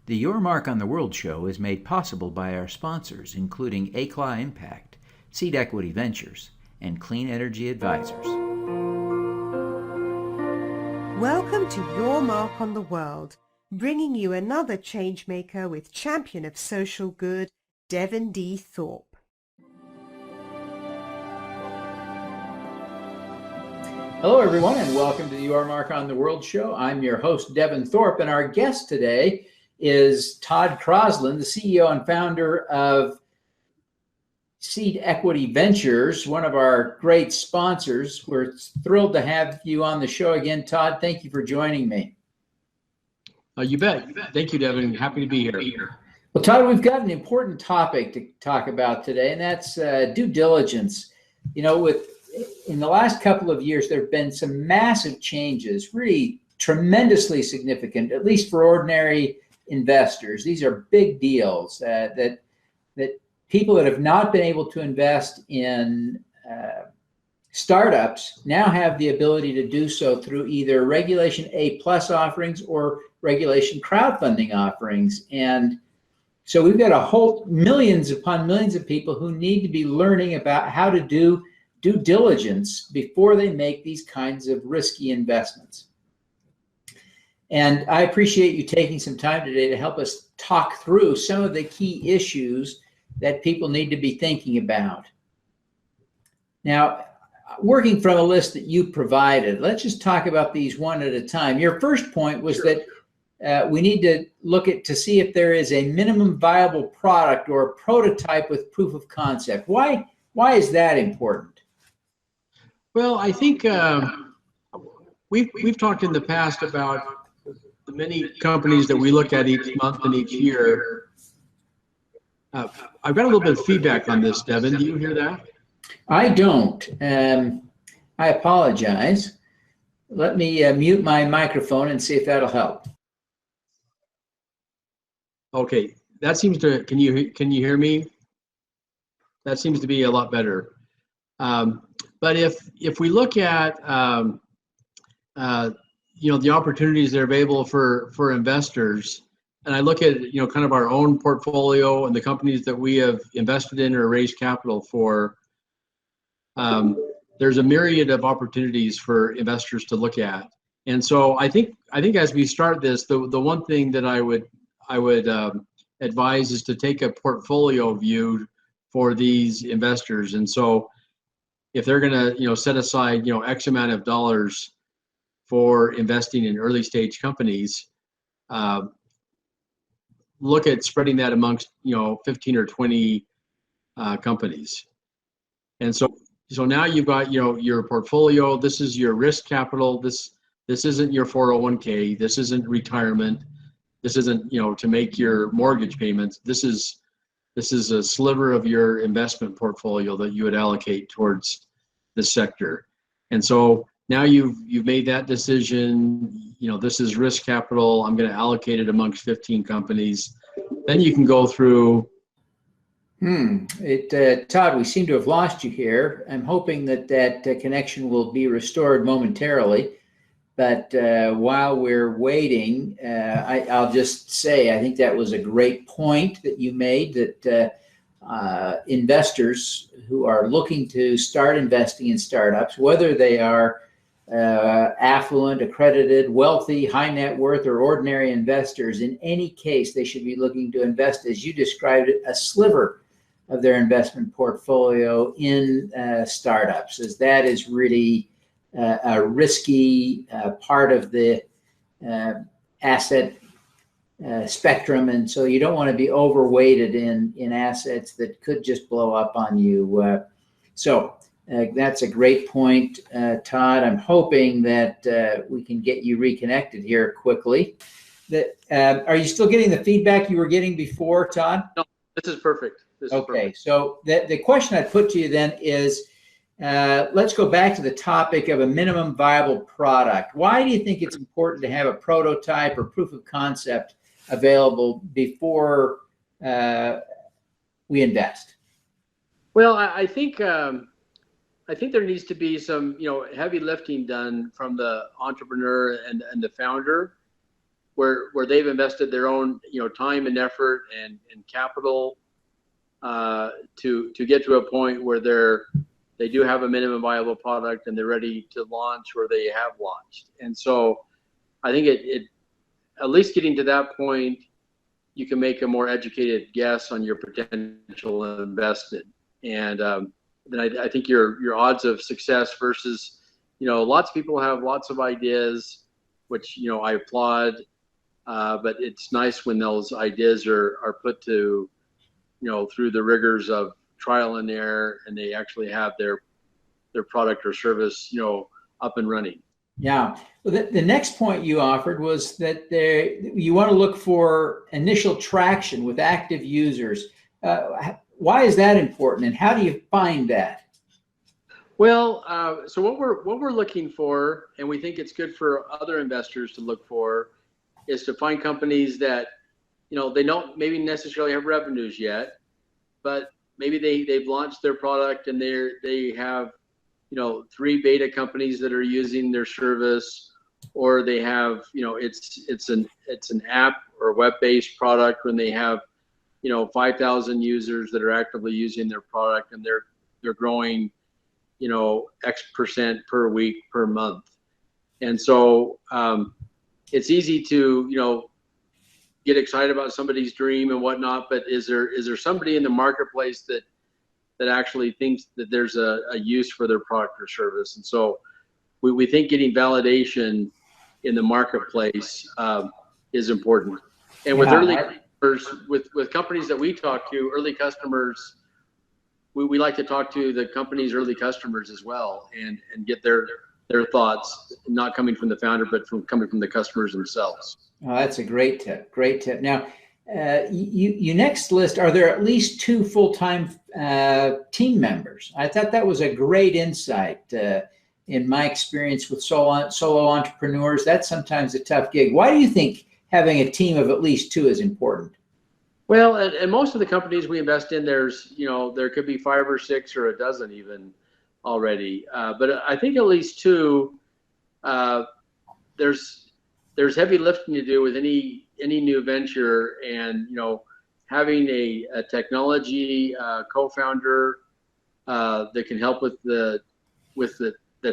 The Your Mark on the World show is made possible by our sponsors, including ACLA Impact, Seed Equity Ventures, and Clean Energy Advisors. Welcome to Your Mark on the World, bringing you another changemaker with champion of social good, Devin D. Thorpe. Hello, everyone, and welcome to the Your Mark on the World show. I'm your host, Devin Thorpe, and our guest today is Todd Crosland, the CEO and founder of Seed Equity Ventures, one of our great sponsors. We're thrilled to have you on the show again, Todd. Thank you for joining me. You bet. Thank you, Devin. Happy to be here. Well, Todd, we've got an important topic to talk about today, and that's due diligence. You know, in the last couple of years, there have been some massive changes, really tremendously significant, at least for ordinary investors. These are big deals that people that have not been able to invest in startups now have the ability to do so through either Regulation A+ offerings or Regulation Crowdfunding offerings. And so we've got a whole millions upon millions of people who need to be learning about how to do due diligence before they make these kinds of risky investments. And I appreciate you taking some time today to help us talk through some of the key issues that people need to be thinking about. Now, working from a list that you provided, let's just talk about these one at a time. Your first point was that we need to look to see if there is a minimum viable product or a prototype with proof of concept. Why is that important? Well, I think we've talked in the past about the many companies that we look at each month and each year. I've got a little bit of feedback on this, Devin. Do you hear that? I don't. I apologize. Let me mute my microphone and see if that'll help. Okay, that seems to. Can you hear me? That seems to be a lot better. But if we look at the opportunities that are available for investors, and I look at kind of our own portfolio and the companies that we have invested in or raised capital for, there's a myriad of opportunities for investors to look at. And so I think as we start this, the one thing that I would advise is to take a portfolio view for these investors. And so if they're going to set aside X amount of dollars for investing in early stage companies, look at spreading that amongst 15 or 20 companies. And so now you've got your portfolio. This is your risk capital. This isn't your 401k. This isn't retirement. This isn't to make your mortgage payments. This is a sliver of your investment portfolio that you would allocate towards this sector. And so now you've made that decision. This is risk capital. I'm going to allocate it amongst 15 companies. Then you can go through. Todd, we seem to have lost you here. I'm hoping that connection will be restored momentarily. But while we're waiting, I'll just say I think that was a great point that you made, that investors who are looking to start investing in startups, whether they are affluent, accredited, wealthy, high net worth, or ordinary investors, in any case, they should be looking to invest, as you described it, a sliver of their investment portfolio in startups, as that is really a risky part of the asset spectrum, and so you don't want to be overweighted in assets that could just blow up on you. So that's a great point, Todd. I'm hoping that we can get you reconnected here quickly. Are you still getting the feedback you were getting before, Todd? No, this is perfect. Okay, so the question I'd put to you then is, let's go back to the topic of a minimum viable product. Why do you think it's important to have a prototype or proof of concept available before we invest? Well, I think there needs to be some heavy lifting done from the entrepreneur and the founder where they've invested their own, time and effort and capital to get to a point where they do have a minimum viable product and they're ready to launch, or they have launched. And so I think it at least getting to that point, you can make a more educated guess on your potential investment. And then I think your odds of success versus, lots of people have lots of ideas, which, I applaud, but it's nice when those ideas are put to, through the rigors of trial and error, and they actually have their product or service, up and running. Yeah. Well, the next point you offered was that you want to look for initial traction with active users. Why is that important, and how do you find that? Well, so what we're looking for, and we think it's good for other investors to look for, is to find companies that, they don't maybe necessarily have revenues yet, but maybe they've launched their product and they have 3 beta companies that are using their service, or they have, it's an app or web-based product when they have 5,000 users that are actively using their product, and they're growing X% per week, per month. And so it's easy to get excited about somebody's dream and whatnot, but is there somebody in the marketplace that actually thinks that there's a use for their product or service? And so we think getting validation in the marketplace is important. And with early customers, with companies that we talk to, early customers, we like to talk to the company's early customers as well, and get their thoughts, not coming from the founder, but coming from the customers themselves. Oh, that's a great tip. Great tip. Now, you next list, are there at least 2 full-time team members? I thought that was a great insight. In my experience with solo entrepreneurs, that's sometimes a tough gig. Why do you think having a team of at least 2 is important? Well, and most of the companies we invest in, there's, there could be 5 or 6 or a dozen even already. But I think at least 2, there's heavy lifting to do with any new venture, and having a technology co-founder that can help with the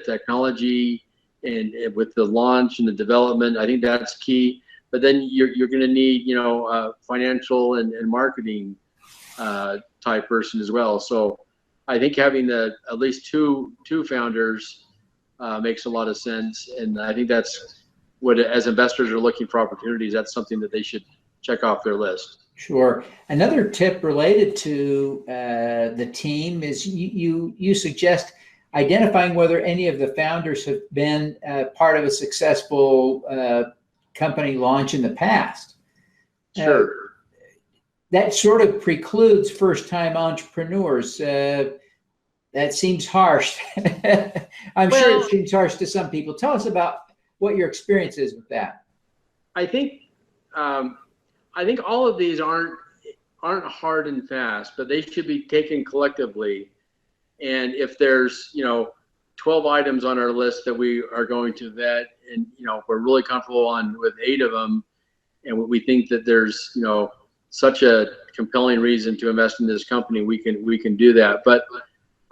technology and with the launch and the development. I think that's key. But then you're going to need financial and marketing type person as well. So I think having at least two founders makes a lot of sense, and I think that's what, as investors are looking for opportunities, that's something that they should check off their list. Sure. Another tip related to the team is you suggest identifying whether any of the founders have been part of a successful company launch in the past. Sure. That sort of precludes first-time entrepreneurs. That seems harsh. I'm sure it seems harsh to some people. Tell us about what your experience is with that. I think all of these aren't hard and fast, but they should be taken collectively. And if there's 12 items on our list that we are going to vet, and we're really comfortable with 8 of them, and we think that there's such a compelling reason to invest in this company, we can do that. But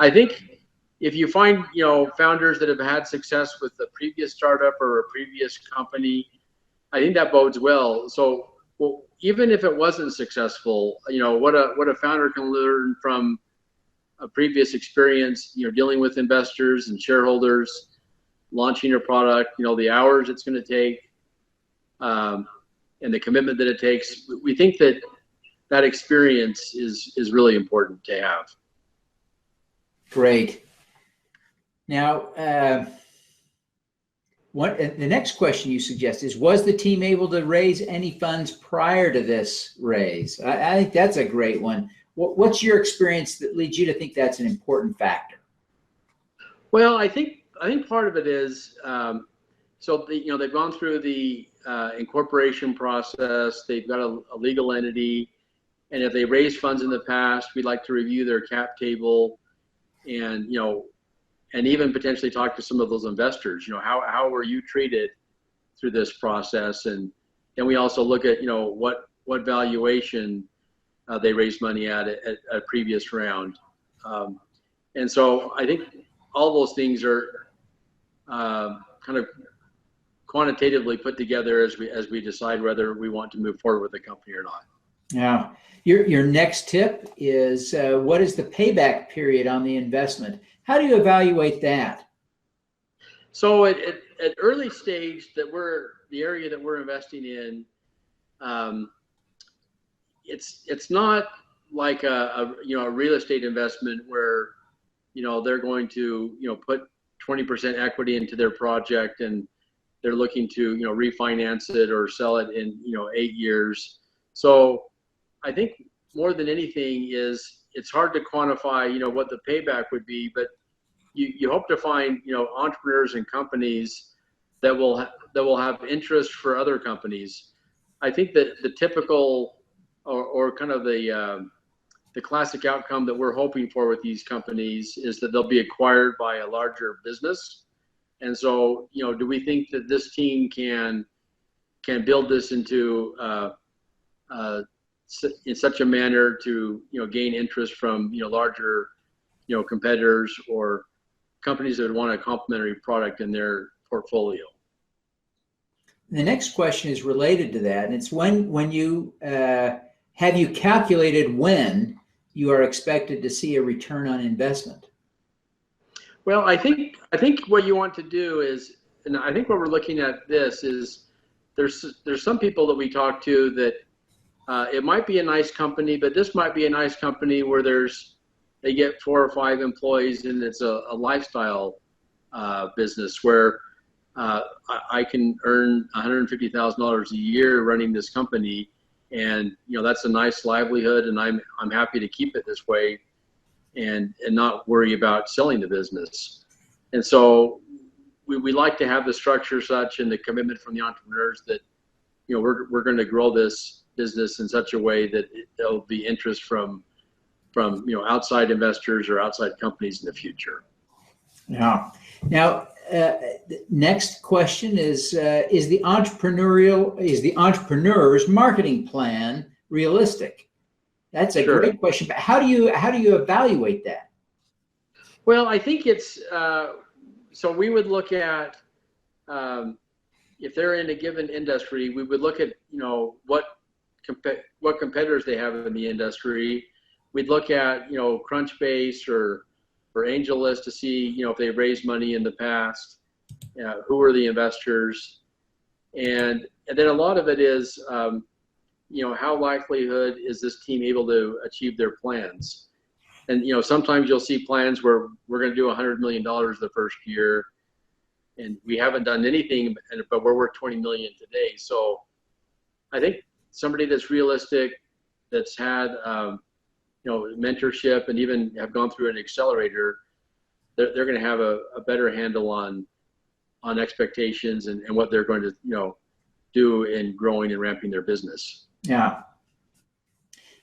I think if you find founders that have had success with a previous startup or a previous company, I think that bodes well. So even if it wasn't successful, what a founder can learn from a previous experience, dealing with investors and shareholders, launching a product, the hours it's going to take, and the commitment that it takes. We think that experience is really important to have. Great. Now, the next question you suggest is, was the team able to raise any funds prior to this raise? I think that's a great one. What's your experience that leads you to think that's an important factor? Well, I think part of it is, so they've gone through the incorporation process. They've got a legal entity, and if they raised funds in the past, we'd like to review their cap table, and and even potentially talk to some of those investors. How were you treated through this process, and and we also look at, what valuation they raised money at a previous round. And so I think all those things are kind of quantitatively put together as we decide whether we want to move forward with the company or not. Yeah. Your next tip is what is the payback period on the investment? How do you evaluate that? So at early stage the area that we're investing in, it's not like a real estate investment where they're going to put 20% equity into their project and they're looking to refinance it or sell it in 8 years. So I think more than anything it's hard to quantify what the payback would be, but you hope to find entrepreneurs and companies that will have interest for other companies. I think that the typical or kind of the classic outcome that we're hoping for with these companies is that they'll be acquired by a larger business. And so, do we think that this team can build this into in such a manner to gain interest from larger competitors or companies that would want a complementary product in their portfolio? The next question is related to that, and it's when you have you calculated when you are expected to see a return on investment? Well, I think what you want to do is, and I think what we're looking at this is, there's some people that we talk to that it might be a nice company, but this might be a nice company where they get 4 or 5 employees and it's a lifestyle business where I can earn $150,000 a year running this company, and that's a nice livelihood, and I'm happy to keep it this way and not worry about selling the business. And so we like to have the structure such and the commitment from the entrepreneurs that we're going to grow this business in such a way that there'll be interest from outside investors or outside companies in the future. Yeah. Now, next question is the entrepreneur's marketing plan realistic? That's a great question. But how do you evaluate that? Well, I think it's so we would look at if they're in a given industry, we would look at what competitors they have in the industry. We'd look at Crunchbase or AngelList to see if they've raised money in the past, who are the investors, and then a lot of it is how likelihood is this team able to achieve their plans. And sometimes you'll see plans where we're going to do $100 million the first year, and we haven't done anything, but we're worth $20 million today. So I think somebody that's realistic, that's had mentorship and even have gone through an accelerator, they're going to have a better handle on expectations and what they're going to do in growing and ramping their business. Yeah.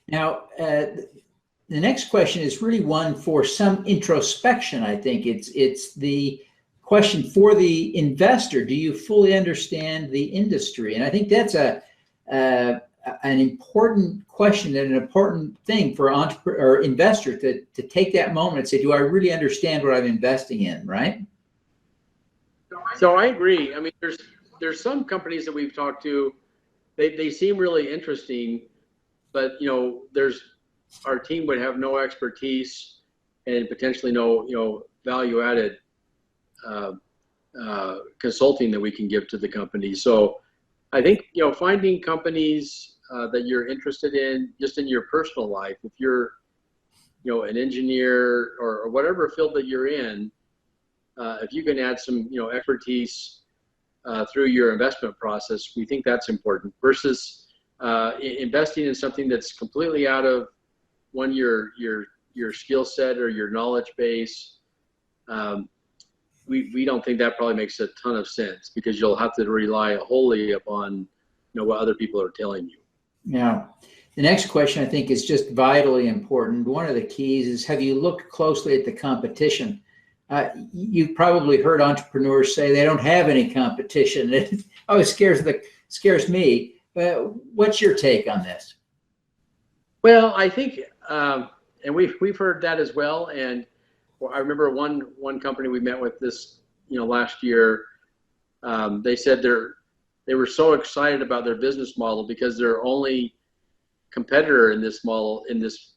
Now, the next question is really one for some introspection. I think it's the question for the investor. Do you fully understand the industry? And I think that's an important question and an important thing for entrepreneur or investor to take that moment and say, do I really understand what I'm investing in, right? So I agree. I mean, there's some companies that we've talked to, they seem really interesting, but our team would have no expertise and potentially no value added consulting that we can give to the company. So I think finding companies that you're interested in just in your personal life, if you're an engineer or whatever field that you're in, if you can add some expertise through your investment process, we think that's important versus investing in something that's completely out of your skill set or your knowledge base. We don't think that probably makes a ton of sense because you'll have to rely wholly upon what other people are telling you. Yeah. The next question I think is just vitally important. One of the keys is, have you looked closely at the competition? You've probably heard entrepreneurs say they don't have any competition. It always scares me. What's your take on this? Well, I think, and we've heard that as well. And I remember one company we met with this, last year. They said they were so excited about their business model because their only competitor in this model in this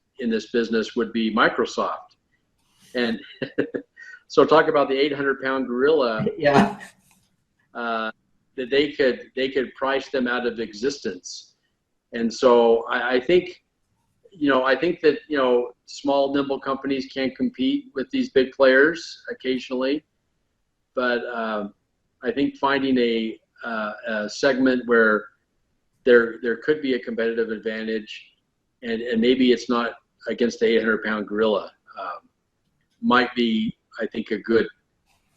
business would be Microsoft. And so talk about the 800-pound gorilla. Yeah. That they could price them out of existence. And so I think that, small, nimble companies can compete with these big players occasionally, but I think finding a segment where there could be a competitive advantage, and maybe it's not against the 800-pound gorilla, might be, I think, a good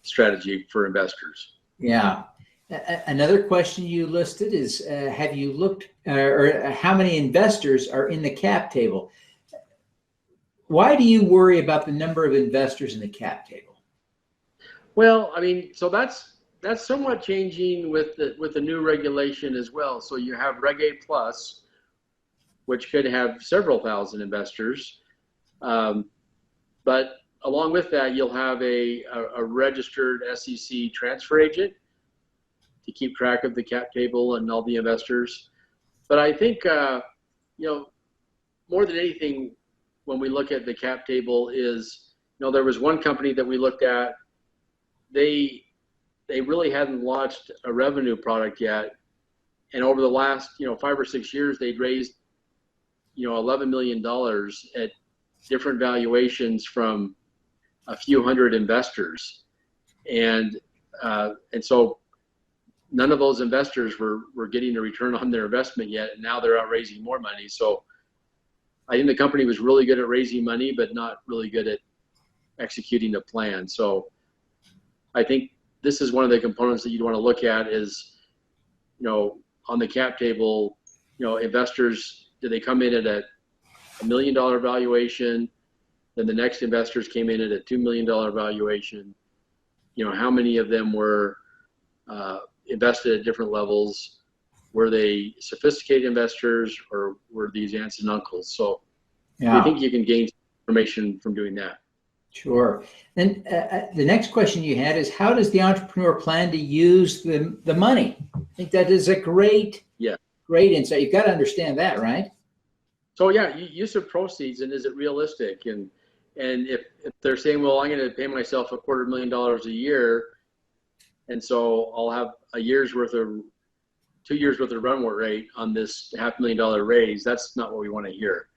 strategy for investors. Yeah. Another question you listed is, have you looked, or how many investors are in the cap table? Why do you worry about the number of investors in the cap table? Well, I mean, so that's somewhat changing with the new regulation as well. So you have Reg A Plus, which could have several thousand investors, but along with that, you'll have a registered SEC transfer agent to keep track of the cap table and all the investors. But I think, more than anything, when we look at the cap table is, there was one company that we looked at, they really hadn't launched a revenue product yet. And over the last, 5 or 6 years, they'd raised, $11 million at different valuations from a few hundred investors. And so none of those investors were getting a return on their investment yet, and now they're out raising more money. So I think the company was really good at raising money, but not really good at executing the plan. So I think this is one of the components that you'd want to look at is, on the cap table, investors, do they come in at a $1 million valuation? Then the next investors came in at a $2 million valuation. How many of them were invested at different levels? Were they sophisticated investors, or were these aunts and uncles? So I think you can gain information from doing that. Sure. Then the next question you had is, how does the entrepreneur plan to use the money? I think that is a great insight. You've got to understand that, right? So use of proceeds, and is it realistic? And if they're saying, well, I'm going to pay myself $250,000 a year, and so I'll have 2 years worth of run rate on this $500,000 raise, that's not what we want to hear.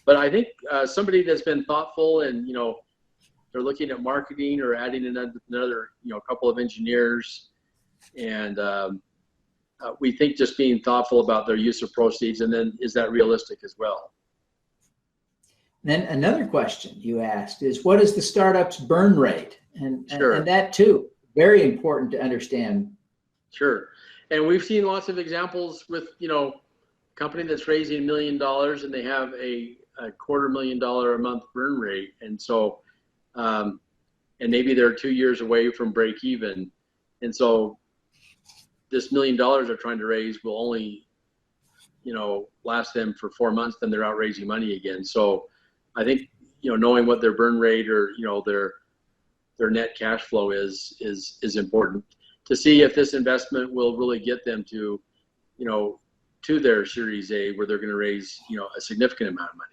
But I think somebody that's been thoughtful and, they're looking at marketing or adding another, couple of engineers, and we think just being thoughtful about their use of proceeds, and then is that realistic as well? Then another question you asked is, what is the startup's burn rate? And that too, very important to understand. Sure. And we've seen lots of examples with, company that's raising $1 million and they have a $250,000 a month burn rate. And so, and maybe they're 2 years away from break even. And so this $1 million they're trying to raise will only, last them for 4 months, then they're out raising money again. So I think, knowing what their burn rate or, their net cash flow is important to see if this investment will really get them to, to their Series A, where they're going to raise, a significant amount of money.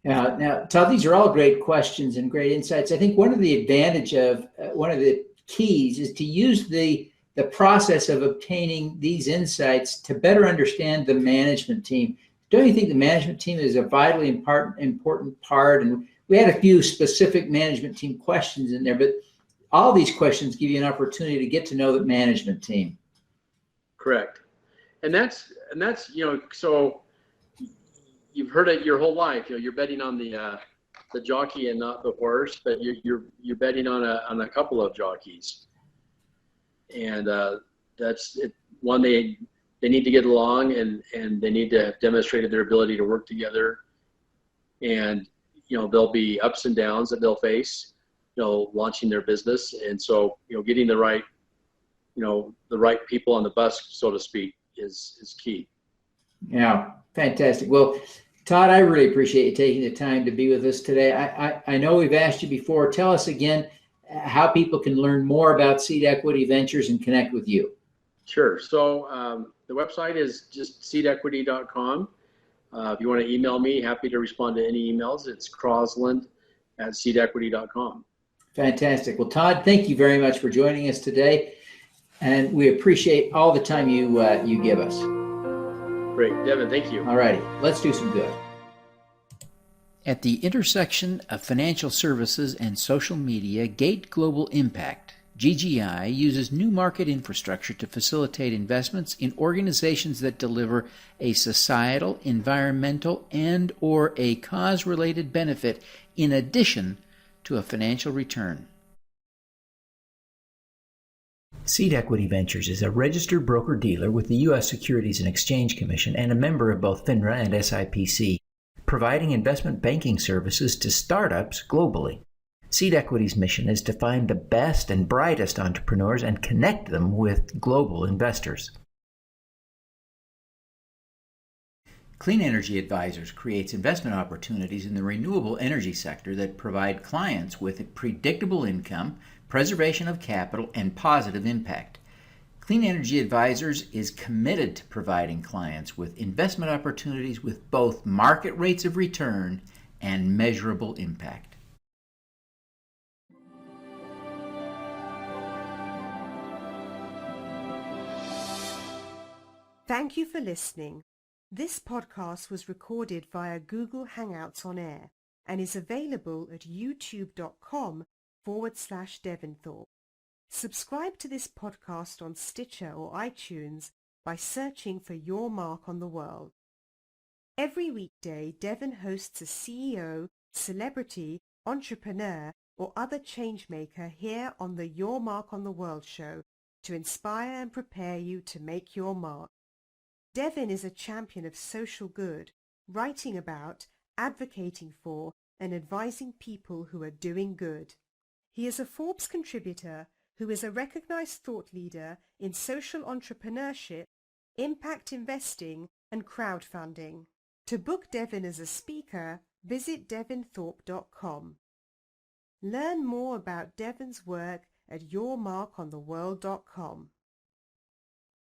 Now, Todd, these are all great questions and great insights. I think one of the advantage of one of the keys is to use the process of obtaining these insights to better understand the management team. Don't you think the management team is a vitally important part? And we had a few specific management team questions in there, but all these questions give you an opportunity to get to know the management team. Correct. And that's so you've heard it your whole life. You're betting on the jockey and not the horse, but you're betting on a couple of jockeys. And that's it. One, they need to get along, and they need to have demonstrated their ability to work together. And there'll be ups and downs that they'll face, launching their business. And so, getting the right people on the bus, so to speak, is key. Yeah, fantastic. Well, Todd, I really appreciate you taking the time to be with us today. I know we've asked you before. Tell us again how people can learn more about Seed Equity Ventures and connect with you. Sure. So the website is just seedequity.com. If you want to email me, happy to respond to any emails. It's crosland@seedequity.com. Fantastic. Well, Todd, thank you very much for joining us today, and we appreciate all the time you give us. Great. Devin, thank you. All righty, let's do some good. At the intersection of financial services and social media, Gate Global Impact, GGI, uses new market infrastructure to facilitate investments in organizations that deliver a societal, environmental, and/or a cause-related benefit in addition to a financial return. Seed Equity Ventures is a registered broker-dealer with the U.S. Securities and Exchange Commission and a member of both FINRA and SIPC, providing investment banking services to startups globally. Seed Equity's mission is to find the best and brightest entrepreneurs and connect them with global investors. Clean Energy Advisors creates investment opportunities in the renewable energy sector that provide clients with predictable income, preservation of capital, and positive impact. Clean Energy Advisors is committed to providing clients with investment opportunities with both market rates of return and measurable impact. Thank you for listening. This podcast was recorded via Google Hangouts on Air and is available at youtube.com/Devin Thorpe. Subscribe to this podcast on Stitcher or iTunes by searching for Your Mark on the World. Every weekday, Devin hosts a CEO, celebrity, entrepreneur, or other changemaker here on the Your Mark on the World show to inspire and prepare you to make your mark. Devin is a champion of social good, writing about, advocating for, and advising people who are doing good. He is a Forbes contributor who is a recognized thought leader in social entrepreneurship, impact investing, and crowdfunding. To book Devin as a speaker, visit devinthorpe.com. Learn more about Devin's work at yourmarkontheworld.com.